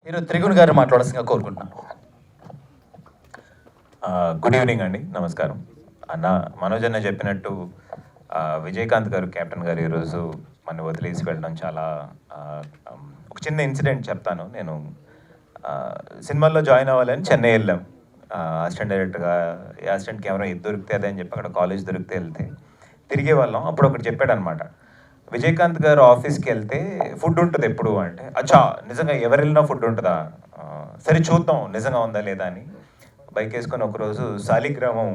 మీరు త్రిగుణ్ గారు మాట్లాడాల్సిందిగా కోరుకుంటున్నాను. గుడ్ ఈవినింగ్ అండి, నమస్కారం. అన్న మనోజ్ అన్న చెప్పినట్టు విజయకాంత్ గారు, కెప్టెన్ గారు ఈరోజు మన వదిలేసి వెళ్ళడం చాలా ఒక చిన్న ఇన్సిడెంట్ చెప్తాను. నేను సినిమాల్లో జాయిన్ అవ్వాలని చెన్నై వెళ్ళాం. అసిస్టెంట్ డైరెక్టర్గా అసిస్టెంట్ కెమెరా ఇది దొరికితే అదే అని చెప్పి అక్కడ కాలేజ్ దొరికితే వెళ్తే తిరిగే వాళ్ళం. అప్పుడు ఒకటి చెప్పాడు అనమాట, విజయకాంత్ గారు ఆఫీస్కి వెళ్తే ఫుడ్ ఉంటుంది ఎప్పుడు అంటే, అచ్చా నిజంగా ఎవరు వెళ్ళినా ఫుడ్ ఉంటుందా, సరే చూద్దాం నిజంగా ఉందా లేదా అని బైక్ వేసుకొని ఒకరోజు శాలిగ్రామం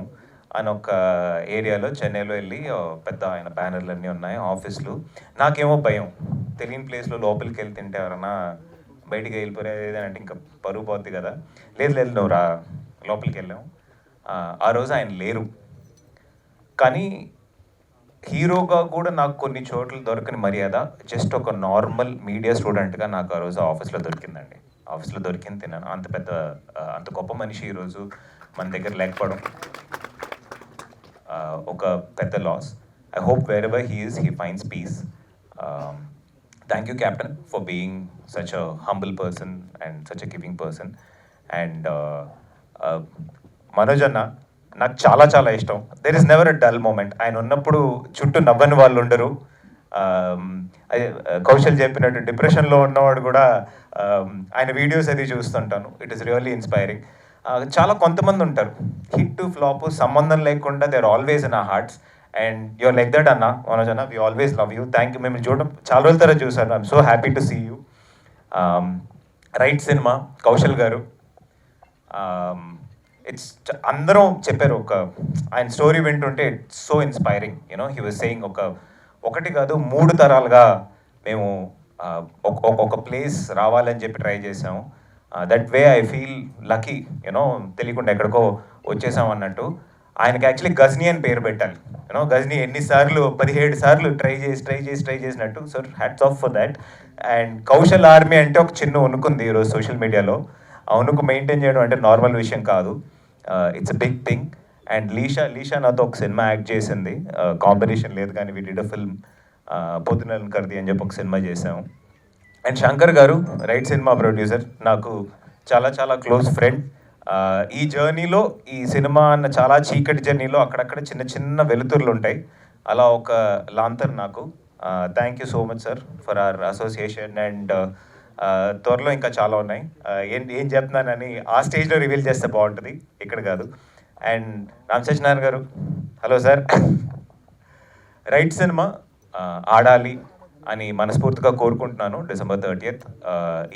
అని ఒక ఏరియాలో చెన్నైలో వెళ్ళి పెద్ద ఆయన బ్యానర్లు అన్నీ ఉన్నాయి ఆఫీసులు. నాకేమో భయం, తెలియని ప్లేస్లో లోపలికి వెళ్ళి తింటే ఎవరన్నా బయటికి వెళ్ళిపోయేది అంటే ఇంకా పరుగు పోద్ది కదా. లేదు లేదు నువ్వు రా, లోపలికి వెళ్ళాం. ఆ రోజు ఆయన లేరు, కానీ హీరోగా కూడా నాకు కొన్ని చోట్ల దొరకని మర్యాద జస్ట్ ఒక నార్మల్ మీడియా స్టూడెంట్గా నాకు ఆ రోజు ఆఫీస్లో దొరికిందండి. ఆఫీస్లో దొరికింది తిన్నాను. అంత గొప్ప మనిషి ఈరోజు మన దగ్గర లేకపోవడం ఒక పెద్ద loss. I hope wherever he finds peace. Thank you captain for being such a humble person and such a giving person. And Manoj అన్న నాకు చాలా చాలా ఇష్టం. There is never a dull moment. ఆయన ఉన్నప్పుడు చుట్టూ నవ్వని వాళ్ళు ఉండరు. కౌశల్ చెప్పినట్టు డిప్రెషన్లో ఉన్నవాడు కూడా ఆయన వీడియోస్ అది చూస్తుంటాను. It is really inspiring. చాలా కొంతమంది ఉంటారు హిట్ ఫ్లాప్ సంబంధం లేకుండా they are always in a hearts. And you're like that అన్న, మనోజ్ అన్న. We always love you. Thank you. మేము చూడడం చాలా రోజుల తర్వాత చూసాను. I'm so happy to see you. Right సినిమా కౌశల్ గారు, అందరం చెప్పారు. ఆయన స్టోరీ వింటుంటే it's so inspiring. You know he was saying ఒకటి కాదు 3 తరాలుగా మేము ఒక ప్లేస్ రావాలని చెప్పి ట్రై చేసాము. That way I feel lucky. You know తెలియకుండా ఎక్కడికో వచ్చేసాం అన్నట్టు. ఆయనకి యాక్చువల్లీ గజ్నీ అని పేరు పెట్టాలి. యూనో గజ్నీ ఎన్నిసార్లు 17 సార్లు ట్రై చేసినట్టు. So hats off for that. And Kaushal army అంటే ఒక చిన్న వణుకుంది ఈరోజు సోషల్ మీడియాలో. ఆ వణుకు మెయింటైన్ చేయడం అంటే నార్మల్ విషయం కాదు. It's a big thing. And Leesha నాతో ఒక సినిమా యాక్ట్ చేసింది. కాంబినేషన్ లేదు కానీ వి డిడ్ అ ఫిల్మ్ పొద్దునల్ కర్ది అని చెప్పి ఒక సినిమా చేసాము. అండ్ శంకర్ గారు రైట్ సినిమా ప్రొడ్యూసర్, నాకు చాలా చాలా క్లోజ్ ఫ్రెండ్. ఈ జర్నీలో, ఈ సినిమా అన్న చాలా చీకటి జర్నీలో అక్కడక్కడ చిన్న చిన్న వెలుతురులు ఉంటాయి. అలా ఒక లాంతర్ నాకు. Thank you so much sir for hour association. And త్వరలో ఇంకా చాలా ఉన్నాయి. ఏం చెప్తున్నానని ఆ స్టేజ్లో రివీల్ చేస్తే బాగుంటుంది, ఇక్కడ కాదు. అండ్ రామ్ సత్యనారాయణ గారు, హలో సార్. రైట్ సినిమా ఆడాలి అని మనస్ఫూర్తిగా కోరుకుంటున్నాను. December 30th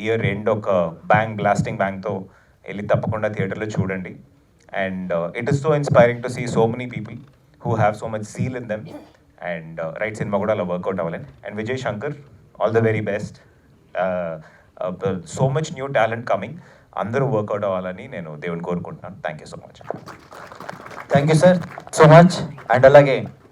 ఇయర్ ఎండ్ ఒక బ్లాస్టింగ్ బ్యాంగ్తో వెళ్ళి తప్పకుండా థియేటర్లో చూడండి. And it is so inspiring to see so many people who have so much zeal in them. And right సినిమా కూడా అలా వర్కౌట్ అవ్వాలని. And Vijay Shankar, all the very best. So much new talent coming. అందరూ వర్కౌట్ అవ్వాలని నేను దేవుని కోరుకుంటున్నాను. Thank you so much. Thank you sir so much. And అలాగే